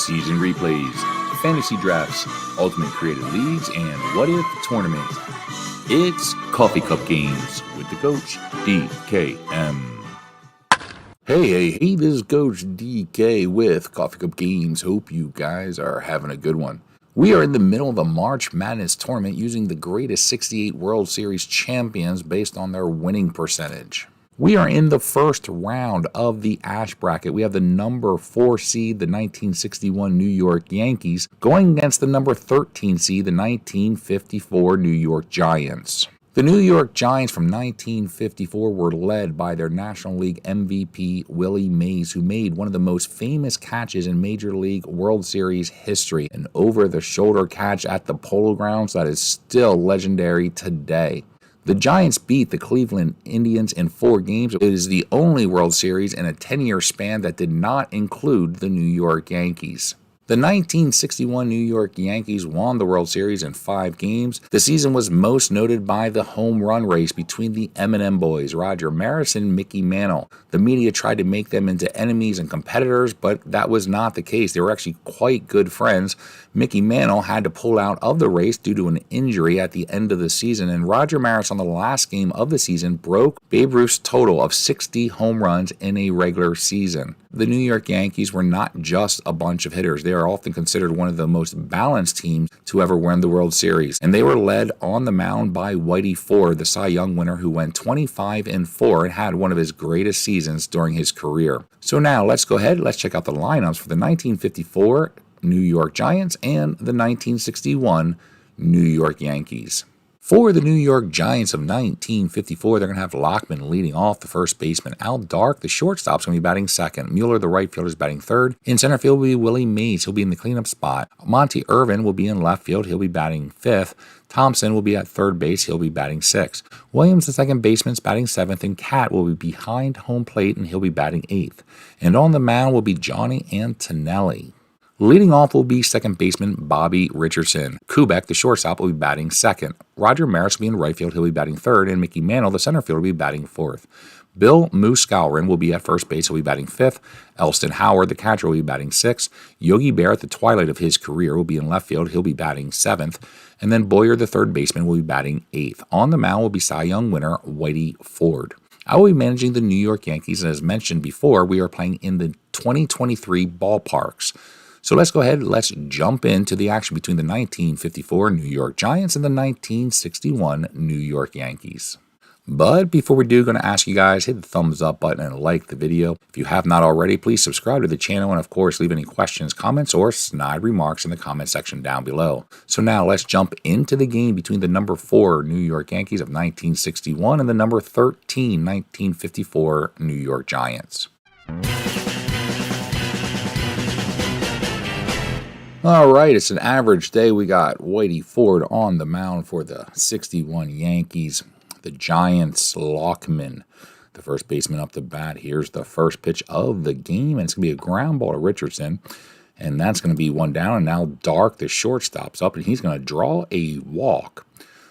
season replays, fantasy drafts, ultimate creative leagues, and what if tournament. It's Coffee Cup Games with the coach, DKM. Hey, this is Coach DK with Coffee Cup Games. Hope you guys are having a good one. We are in the middle of a March Madness tournament using the greatest 68 World Series champions based on their winning percentage. We are in the first round of the Ash bracket. We have the number 4 seed, the 1961 New York Yankees, going against the number 13 seed, the 1954 New York Giants. The New York Giants from 1954 were led by their National League MVP, Willie Mays, who made one of the most famous catches in Major League World Series history, an over-the-shoulder catch at the Polo Grounds that is still legendary today. The Giants beat the Cleveland Indians in 4 games. It is the only World Series in a 10-year span that did not include the New York Yankees. The 1961 New York Yankees won the World Series in 5 games. The season was most noted by the home run race between the M&M Boys, Roger Maris and Mickey Mantle. The media tried to make them into enemies and competitors, but that was not the case. They were actually quite good friends. Mickey Mantle had to pull out of the race due to an injury at the end of the season, and Roger Maris on the last game of the season broke Babe Ruth's total of 60 home runs in a regular season. The New York Yankees were not just a bunch of hitters. They are often considered one of the most balanced teams to ever win the World Series. And they were led on the mound by Whitey Ford, the Cy Young winner who went 25-4 and had one of his greatest seasons during his career. So now let's go ahead, let's check out the lineups for the 1954 New York Giants and the 1961 New York Yankees. For the New York Giants of 1954, they're going to have Lockman leading off, the first baseman. Al Dark, the shortstop's going to be batting second. Mueller, the right fielder, is batting third. In center field will be Willie Mays. He'll be in the cleanup spot. Monty Irvin will be in left field. He'll be batting fifth. Thompson will be at third base. He'll be batting sixth. Williams, the second baseman, is batting seventh. And Cat will be behind home plate, and he'll be batting eighth. And on the mound will be Johnny Antonelli. Leading off will be second baseman Bobby Richardson. Kubek, the shortstop, will be batting second. Roger Maris will be in right field. He'll be batting third. And Mickey Mantle, the center fielder, will be batting fourth. Bill Moose Skowron will be at first base. He'll be batting fifth. Elston Howard, the catcher, will be batting sixth. Yogi Berra, at the twilight of his career, will be in left field. He'll be batting seventh. And then Boyer, the third baseman, will be batting eighth. On the mound will be Cy Young winner Whitey Ford. I will be managing the New York Yankees, and as mentioned before, we are playing in the 2023 ballparks. So let's go ahead, let's jump into the action between the 1954 New York Giants and the 1961 New York Yankees. But before we do, going to ask you guys, hit the thumbs up button and like the video. If you have not already, please subscribe to the channel and of course leave any questions, comments, or snide remarks in the comment section down below. So now let's jump into the game between the number 4 New York Yankees of 1961 and the number 13 1954 New York Giants. All right, it's an average day. We got Whitey Ford on the mound for the 61 Yankees. The Giants, Lockman, the first baseman up to bat. Here's the first pitch of the game, and it's going to be a ground ball to Richardson, and that's going to be one down. And now Dark, the shortstop's up, and he's going to draw a walk.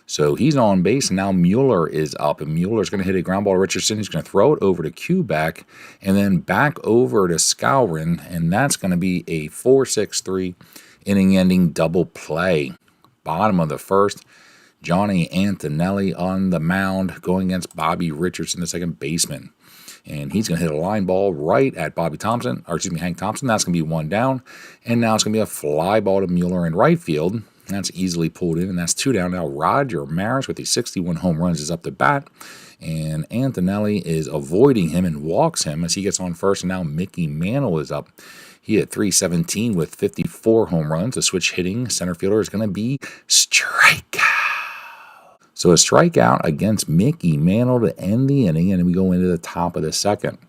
So he's on base, and now Mueller is up, and Mueller's going to hit a ground ball to Richardson. He's going to throw it over to Kubek, and then back over to Skowron, and that's going to be a 4-6-3 inning-ending double play. Bottom of the first, Johnny Antonelli on the mound going against Bobby Richardson, the second baseman. And he's going to hit a line ball right at Hank Thompson. That's going to be one down. And now it's going to be a fly ball to Mueller in right field. That's easily pulled in, and that's 2 down. Now Roger Maris with the 61 home runs is up to bat. And Antonelli is avoiding him and walks him as he gets on first. And now Mickey Mantle is up. He hit .317 with 54 home runs. The switch hitting center fielder is going to be strikeout. So a strikeout against Mickey Mantle to end the inning, and then we go into the top of the second.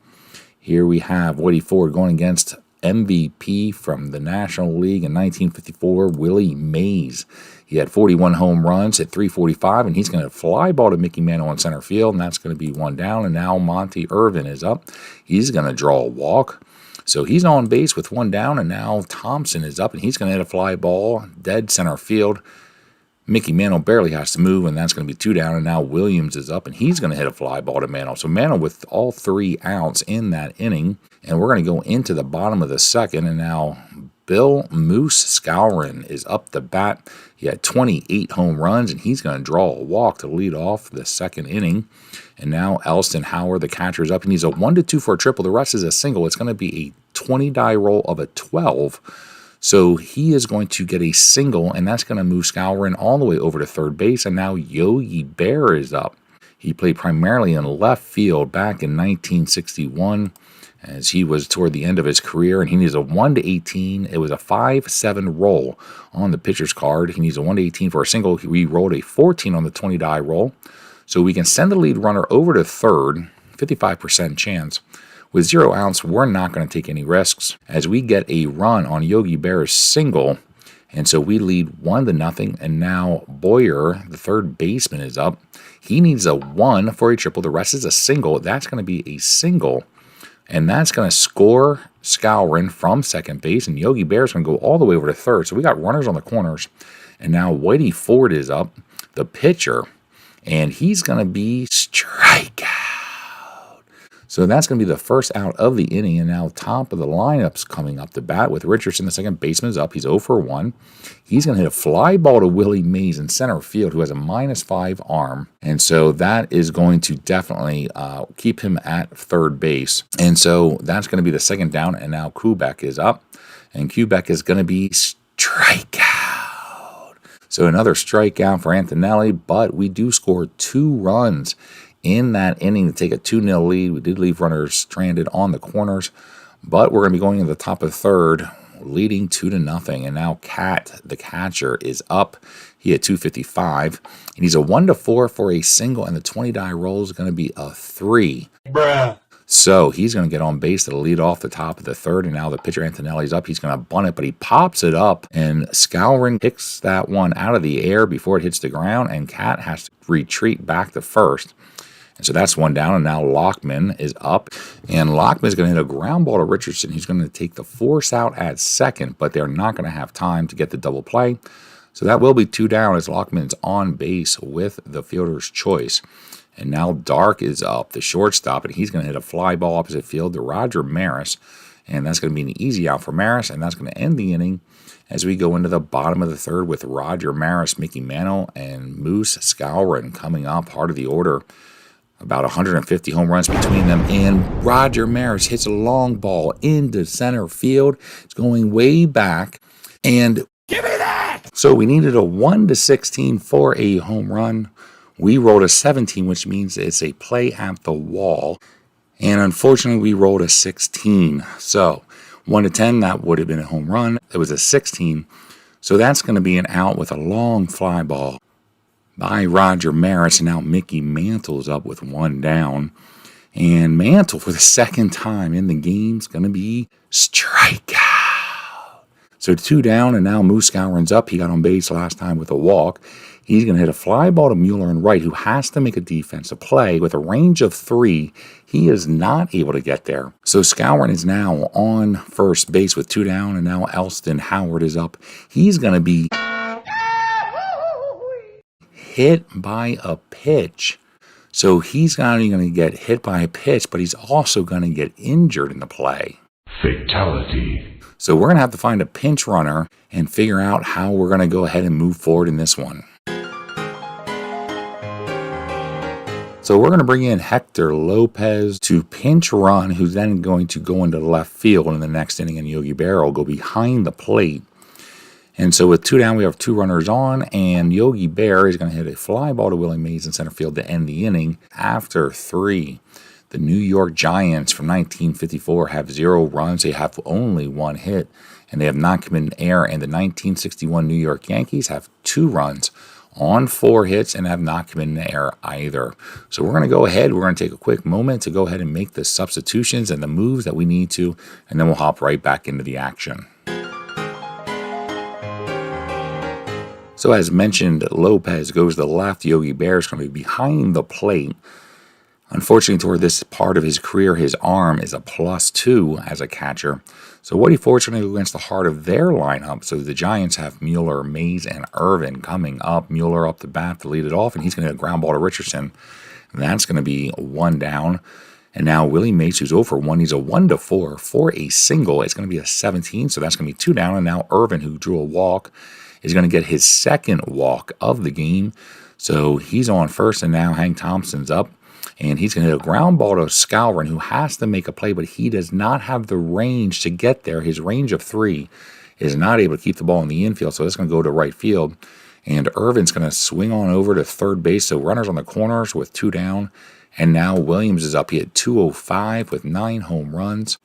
Here we have Whitey Ford going against MVP from the National League in 1954, Willie Mays. He had 41 home runs at .345, and he's going to fly ball to Mickey Mantle in center field, and that's going to be one down. And now Monty Irvin is up. He's going to draw a walk. So he's on base with one down, and now Thompson is up, and he's going to hit a fly ball, dead center field. Mickey Mantle barely has to move, and that's going to be 2 down, and now Williams is up, and he's going to hit a fly ball to Mantle. So Mantle with all 3 outs in that inning, and we're going to go into the bottom of the second, and now Bill Moose Skowron is up the bat. He had 28 home runs, and he's going to draw a walk to lead off the second inning. And now Elston Howard, the catcher, is up. He needs a 1-2 for a triple. The rest is a single. It's going to be a 20-die roll of a 12. So he is going to get a single, and that's going to move Skowron all the way over to third base. And now Yogi Berra is up. He played primarily in left field back in 1961 as he was toward the end of his career, and he needs a 1-18. It was a 5-7 roll on the pitcher's card. He needs a 1-18 for a single. We rolled a 14 on the 20-die roll. So we can send the lead runner over to third, 55% chance. With 0 outs, we're not going to take any risks as we get a run on Yogi Berra's single. And so we lead 1-0, and now Boyer, the third baseman, is up. He needs a 1 for a triple. The rest is a single. That's going to be a single, and that's going to score Skowron from second base, and Yogi Berra is going to go all the way over to third. So we got runners on the corners, and now Whitey Ford is up, the pitcher, and he's going to be strikeout. So that's going to be the first out of the inning, and now top of the lineup's coming up to bat with Richardson, the second baseman, is up. He's 0 for 1. He's going to hit a fly ball to Willie Mays in center field, who has a -5 arm, and so that is going to definitely keep him at third base. And so that's going to be the second down, and now Kubek is up, and Kubek is going to be strikeout. So another strikeout for Antonelli, but we do score 2 runs in that inning to take a 2-0 lead. We did leave runners stranded on the corners, but we're going to be going to the top of third, leading 2-0. And now Cat, the catcher, is up. He had 255. And he's a 1-4 for a single, and the 20-die roll is going to be a 3. Bruh. So he's going to get on base to lead off the top of the third, and now the pitcher Antonelli's up. He's going to bunt it, but he pops it up, and Skowron picks that one out of the air before it hits the ground, and Cat has to retreat back to first. And so that's one down, and now Lockman is up. And Lockman is going to hit a ground ball to Richardson. He's going to take the force out at second, but they're not going to have time to get the double play. So that will be 2 down as Lockman's on base with the fielder's choice. And now Dark is up, the shortstop, and he's going to hit a fly ball opposite field to Roger Maris. And that's going to be an easy out for Maris, and that's going to end the inning as we go into the bottom of the third with Roger Maris, Mickey Mantle, and Moose Skowron coming up, part of the order. About 150 home runs between them, and Roger Maris hits a long ball into center field. It's going way back, and give me that! So we needed a 1-16 for a home run. We rolled a 17, which means it's a play at the wall, and unfortunately we rolled a 16. So 1-10, that would have been a home run. It was a 16, so that's going to be an out with a long fly ball by Roger Maris, and now Mickey Mantle's up with 1 down. And Mantle, for the second time in the game, is going to be strikeout. So 2 down, and now Moose Skowron's up. He got on base last time with a walk. He's going to hit a fly ball to Mueller in right, who has to make a defensive play. With a range of 3, he is not able to get there. So Skowron is now on first base with 2 down, and now Elston Howard is up. He's going to be hit by a pitch. So he's not only going to get hit by a pitch, but he's also going to get injured in the play. Fatality. So we're going to have to find a pinch runner and figure out how we're going to go ahead and move forward in this one. So we're going to bring in Hector Lopez to pinch run, who's then going to go into left field in the next inning, and Yogi Berra will go behind the plate. And so with 2 down, we have 2 runners on, and Yogi Berra is going to hit a fly ball to Willie Mays in center field to end the inning. After 3, the New York Giants from 1954 have 0 runs. They have only 1 hit, and they have not committed an error. And the 1961 New York Yankees have 2 runs on 4 hits and have not committed an error either. So we're going to go ahead. We're going to take a quick moment to go ahead and make the substitutions and the moves that we need to, and then we'll hop right back into the action. So as mentioned, Lopez goes to the left. Yogi Berra is going to be behind the plate. Unfortunately, toward this part of his career, his arm is a +2 as a catcher. So Whitey Ford is going to go against the heart of their lineup. So the Giants have Mueller, Mays, and Irvin coming up. Mueller up the bat to lead it off, and he's going to hit a ground ball to Richardson. And that's going to be 1 down. And now Willie Mays, who's 0 for 1, he's a 1-4 for a single. It's going to be a 17, so that's going to be 2 down. And now Irvin, who drew a walk, is going to get his second walk of the game. So he's on first, and now Hank Thompson's up. And he's going to hit a ground ball to Skowron, who has to make a play, but he does not have the range to get there. His range of 3 is not able to keep the ball in the infield, so it's going to go to right field. And Irvin's going to swing on over to third base, so runners on the corners with 2 down. And now Williams is up. He had 205 with 9 home runs.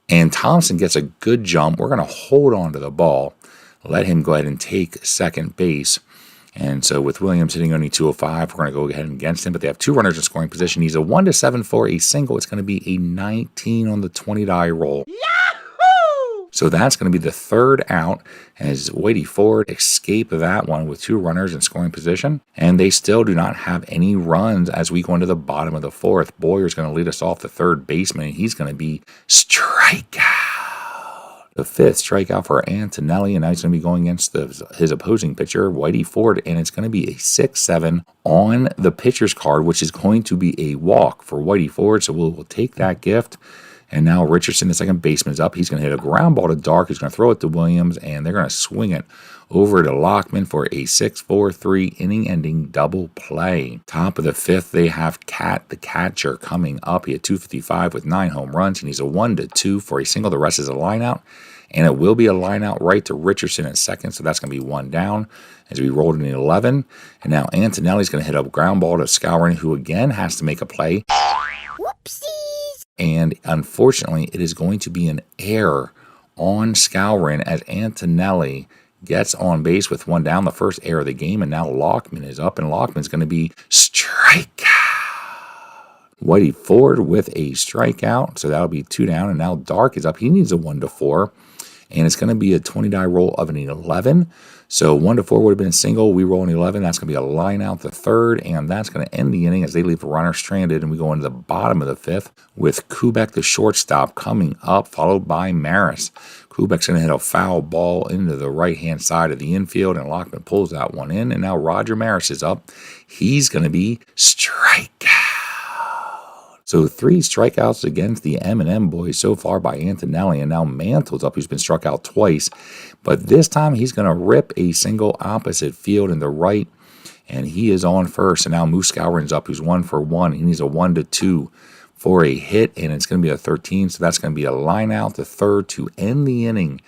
And Thompson gets a good jump. We're going to hold on to the ball, let him go ahead and take second base. And so with Williams hitting only 205, we're going to go ahead and against him. But they have 2 runners in scoring position. He's a 1-7 for a single. It's going to be a 19 on the 20-die roll. Yahoo! So that's going to be the third out as Whitey Ford escape that one with 2 runners in scoring position. And they still do not have any runs as we go into the bottom of the 4th. Boyer's going to lead us off the third baseman, and he's going to be strikeout. The 5th strikeout for Antonelli, and now he's going to be going against his opposing pitcher, Whitey Ford, and it's going to be a 6-7 on the pitcher's card, which is going to be a walk for Whitey Ford, so we'll take that gift. And now Richardson, the second baseman, is up. He's going to hit a ground ball to Dark. He's going to throw it to Williams, and they're going to swing it over to Lockman for a 6-4-3 inning-ending double play. Top of the 5th, they have Cat, the catcher, coming up. He had 255 with 9 home runs. He needs a 1-2 for a single. The rest is a line out, and it will be a line out right to Richardson in second, so that's going to be 1 down as we rolled in the 11. And now Antonelli's going to hit a ground ball to Skowron, who again has to make a play. Whoopsies! And unfortunately, it is going to be an error on Skowron as Antonelli gets on base with 1 down, the first error of the game, and now Lockman is up, and Lockman's going to be strikeout. Whitey Ford with a strikeout, so that'll be 2 down, and now Dark is up. He needs a 1-4, and it's going to be a 20-die roll of an 11. So 1-4 would have been a single. We roll an 11. That's going to be a line out the 3rd, and that's going to end the inning as they leave a runner stranded, and we go into the bottom of the 5th with Kubek, the shortstop, coming up, followed by Maris. Kubek's going to hit a foul ball into the right-hand side of the infield, and Lockman pulls that one in, and now Roger Maris is up. He's going to be strikeout. So 3 strikeouts against the M&M Boys so far by Antonelli, and now Mantle's up, who's been struck out twice. But this time he's going to rip a single opposite field in the right, and he is on first. And now Moose Skowron's up, who's 1 for 1. He needs a 1-2 for a hit, and it's going to be a 13. So that's going to be a line out the 3rd to end the inning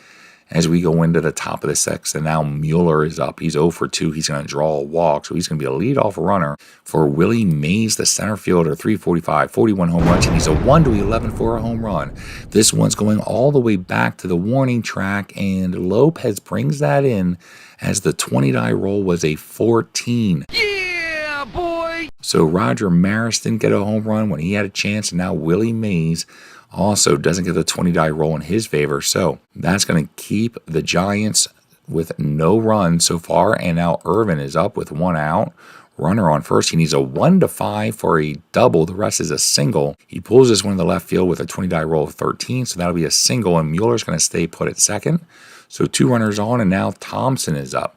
as we go into the top of the 6th. And now Mueller is up. He's 0 for 2. He's going to draw a walk, so he's going to be a leadoff runner for Willie Mays, the center fielder, 345, 41 home runs, and he's a 1-11 for a home run. This one's going all the way back to the warning track, and Lopez brings that in as the 20-die roll was a 14. Yeah, boy! So Roger Maris didn't get a home run when he had a chance, and now Willie Mays also doesn't get the 20-die roll in his favor. So that's going to keep the Giants with no runs so far. And now Irvin is up with 1 out. Runner on first. He needs a 1-5 for a double. The rest is a single. He pulls this one in the left field with a 20-die roll of 13. So that'll be a single. And Mueller's going to stay put at second. So 2 runners on. And now Thompson is up.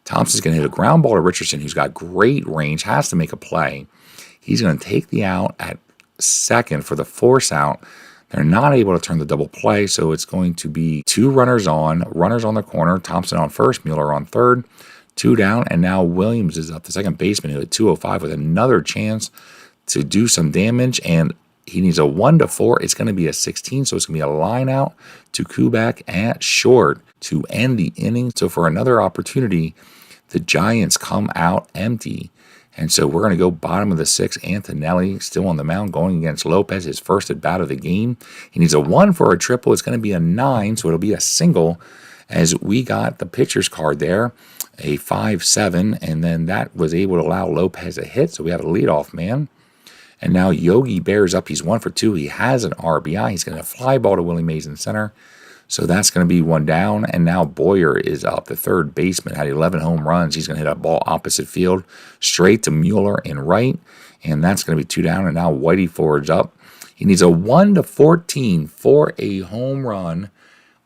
Thompson's going to hit a ground ball to Richardson, who's got great range, has to make a play. He's going to take the out at second for the force out. They're not able to turn the double play, so it's going to be 2 runners on the corner, Thompson on first, Mueller on third, 2 down, and now Williams is up, the second baseman, who had 205 with another chance to do some damage, and he needs a 1-4. It's going to be a 16, so it's going to be a line out to Kubek at short to end the inning. So for another opportunity, the Giants come out empty. And so we're going to go bottom of the 6th. Antonelli still on the mound going against Lopez, his first at bat of the game. He needs a 1 for a triple. It's going to be a 9, so it'll be a single as we got the pitcher's card there, a 5-7, and then that was able to allow Lopez a hit, so we have a leadoff man. And now Yogi Bear's up. He's 1 for 2. He has an RBI. He's going to fly ball to Willie Mays in center. So that's going to be 1 down. And now Boyer is up. The third baseman had 11 home runs. He's going to hit a ball opposite field straight to Mueller in right. And that's going to be 2 down. And now Whitey Ford's up. He needs a 1-14 for a home run.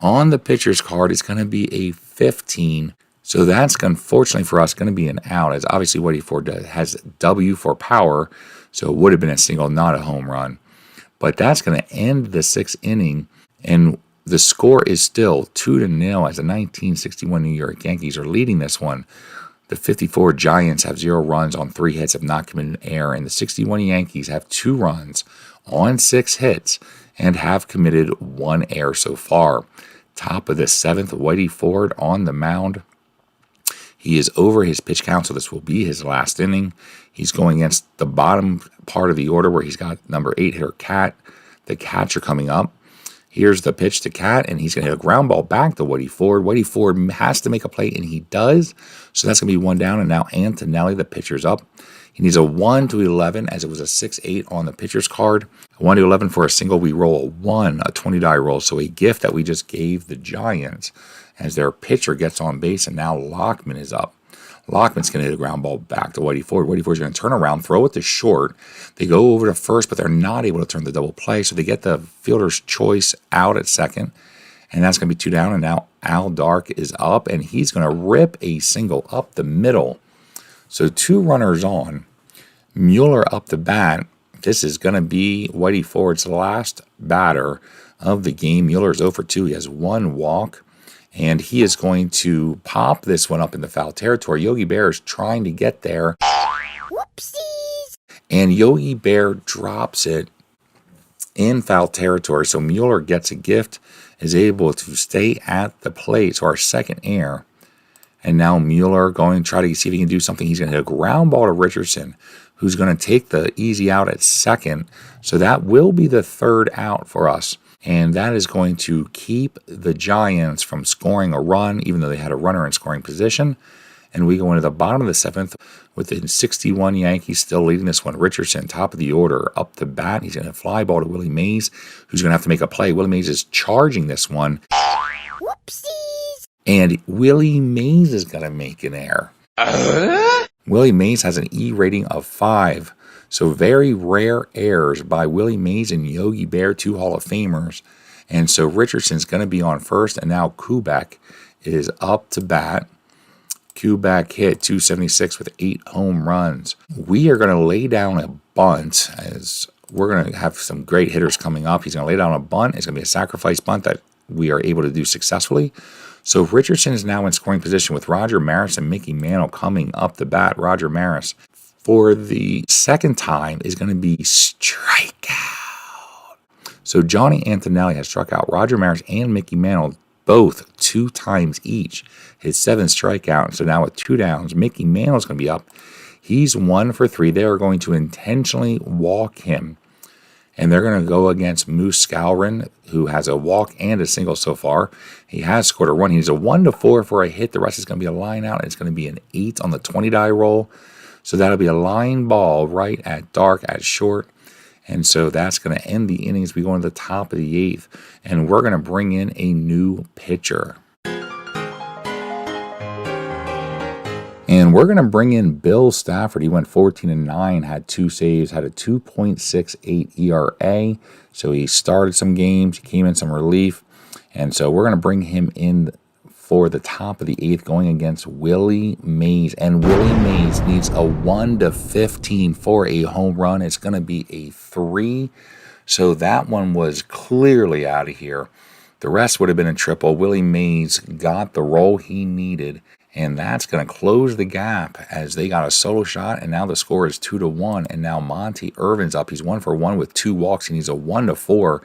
On the pitcher's card, it's going to be a 15. So that's, unfortunately for us, going to be an out, as obviously Whitey Ford has W for power. So it would have been a single, not a home run. But that's going to end the 6th inning, and the score is still 2-0 as the 1961 New York Yankees are leading this one. The 54 Giants have 0 runs on 3 hits, have not committed an error, and the 61 Yankees have 2 runs on 6 hits and have committed 1 error so far. Top of the 7th, Whitey Ford on the mound. He is over his pitch count, so this will be his last inning. He's going against the bottom part of the order where he's got number 8 hitter Cat, the catcher, coming up. Here's the pitch to Cat, and he's going to hit a ground ball back to Whitey Ford. Whitey Ford has to make a play, and he does. So that's going to be 1 down, and now Antonelli, the pitcher's up. He needs a 1-11, as it was a 6-8 on the pitcher's card. A 1-11 for a single. We roll a 1, a 20-die roll. So a gift that we just gave the Giants as their pitcher gets on base, and now Lockman is up. Lockman's going to hit a ground ball back to Whitey Ford. Whitey Ford's going to turn around, throw it to short. They go over to first, but they're not able to turn the double play, so they get the fielder's choice out at second, and that's going to be 2 down, and now Al Dark is up, and he's going to rip a single up the middle. So 2 runners on. Mueller up the bat. This is going to be Whitey Ford's last batter of the game. Mueller's 0 for 2. He has 1 walk. And he is going to pop this one up in the foul territory. Yogi Bear is trying to get there. Whoopsies! And Yogi Bear drops it in foul territory. So Mueller gets a gift, is able to stay at the plate. So our second error. And now Mueller going to try to see if he can do something. He's going to hit a ground ball to Richardson, who's going to take the easy out at second. So that will be the 3rd out for us. And that is going to keep the Giants from scoring a run, even though they had a runner in scoring position. And we go into the bottom of the 7th with the 61 Yankees still leading this one. Richardson, top of the order, up the bat. He's going to fly ball to Willie Mays, who's going to have to make a play. Willie Mays is charging this one. Whoopsies! And Willie Mays is going to make an error. Willie Mays has an E rating of 5. So very rare errors by Willie Mays and Yogi Bear, 2 Hall of Famers. And so Richardson's going to be on first, and now Kubek is up to bat. Kubek hit .276 with 8 home runs. We are going to lay down a bunt, as we're going to have some great hitters coming up. He's going to lay down a bunt. It's going to be a sacrifice bunt that we are able to do successfully. So Richardson is now in scoring position with Roger Maris and Mickey Mantle coming up the bat. Roger Maris, for the second time, is going to be strikeout. So Johnny Antonelli has struck out Roger Maris and Mickey Mantle both 2 times each. His 7th strikeout. So now with 2 downs, Mickey Mantle is going to be up. He's 1 for 3. They are going to intentionally walk him. And they're going to go against Moose Scourin, who has a walk and a single so far. He has scored a run. He's a 1-4 for a hit. The rest is going to be a line out. It's going to be an 8 on the 20-die roll. So that'll be a line ball right at dark at short. And so that's going to end the innings. We go into the top of the 8th. And we're going to bring in a new pitcher. And we're going to bring in Bill Stafford. He went 14-9, had 2 saves, had a 2.68 ERA. So he started some games, he came in some relief. And so we're going to bring him in for the top of the 8th, going against Willie Mays. And Willie Mays needs a 1-15 for a home run. It's going to be a 3. So that one was clearly out of here. The rest would have been a triple. Willie Mays got the roll he needed. And that's going to close the gap as they got a solo shot. And now the score is 2-1. And now Monty Irvin's up. He's 1 for 1 with 2 walks. He needs a 1-4.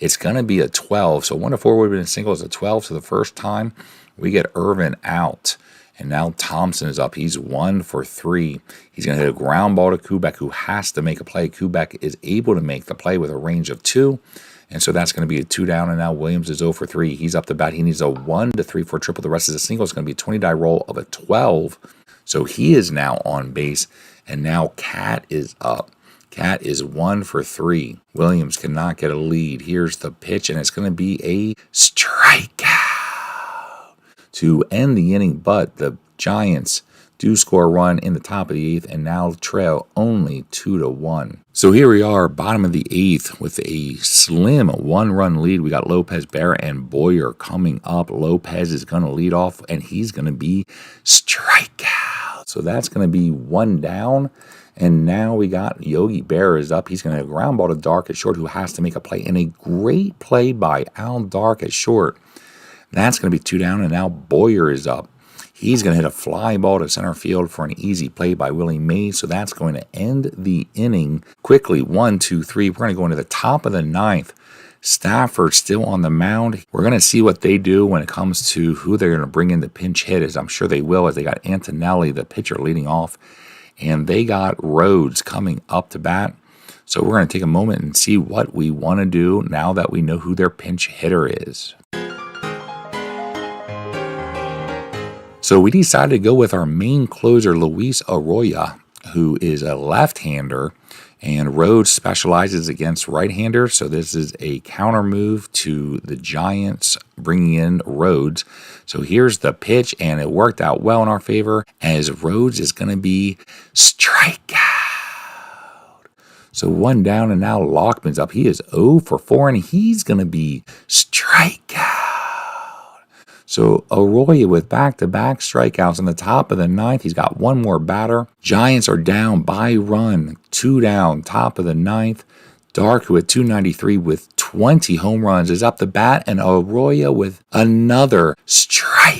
It's going to be a 12. So 1-4 would have been a single. It's a 12. So the first time we get Irvin out. And now Thompson is up. He's 1 for 3. He's going to hit a ground ball to Kubek, who has to make a play. Kubek is able to make the play with a range of 2. And so that's going to be a 2 down, and now Williams is 0 for 3. He's up the bat. He needs a 1-3 for a triple. The rest is a single. It's going to be a 20-die roll of a 12. So he is now on base, and now Cat is up. Cat is 1 for 3. Williams cannot get a lead. Here's the pitch, and it's going to be a strikeout to end the inning, but the Giants do score a run in the top of the 8th and now trail only 2-1. So here we are, bottom of the 8th with a slim 1-run lead. We got Lopez, Barrett, and Boyer coming up. Lopez is going to lead off, and he's going to be strikeout. So that's going to be 1 down. And now we got Yogi Berra is up. He's going to ground ball to Dark at short, who has to make a play. And a great play by Al Dark at short. That's going to be 2 down, and now Boyer is up. He's going to hit a fly ball to center field for an easy play by Willie Mays. So that's going to end the inning quickly. 1, 2, 3. We're going to go into the top of the 9th. Stafford still on the mound. We're going to see what they do when it comes to who they're going to bring in the pinch hit, as I'm sure they will, as they got Antonelli, the pitcher, leading off. And they got Rhodes coming up to bat. So we're going to take a moment and see what we want to do now that we know who their pinch hitter is. So we decided to go with our main closer, Luis Arroyo, who is a left-hander, and Rhodes specializes against right-handers. So this is a counter move to the Giants bringing in Rhodes. So here's the pitch, and it worked out well in our favor, as Rhodes is going to be strikeout. So 1 down, and now Lockman's up. He is 0 for 4, and he's going to be strikeout. So Arroyo with back-to-back strikeouts in the top of the 9th. He's got 1 more batter. Giants are down by run. 2 down, top of the 9th. Dark, who at 293 with 20 home runs, is up the bat, and Arroyo with another strikeout.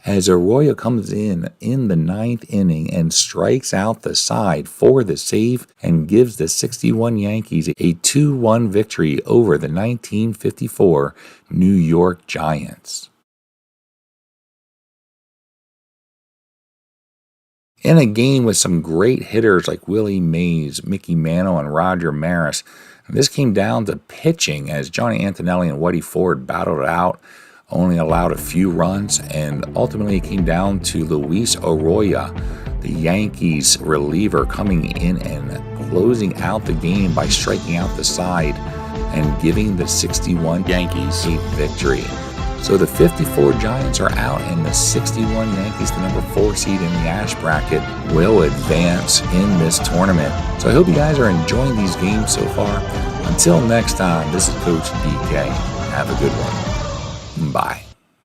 As Arroyo comes in the 9th inning and strikes out the side for the save and gives the 61 Yankees a 2-1 victory over the 1954 New York Giants. In a game with some great hitters like Willie Mays, Mickey Mantle, and Roger Maris, this came down to pitching as Johnny Antonelli and Whitey Ford battled it out. Only allowed a few runs, and ultimately it came down to Luis Arroyo, the Yankees reliever, coming in and closing out the game by striking out the side and giving the 61 Yankees a victory. So the 54 Giants are out, and the 61 Yankees, the number 4 seed in the Ash bracket, will advance in this tournament. So I hope you guys are enjoying these games so far. Until next time, this is Coach DK. Have a good one. Bye.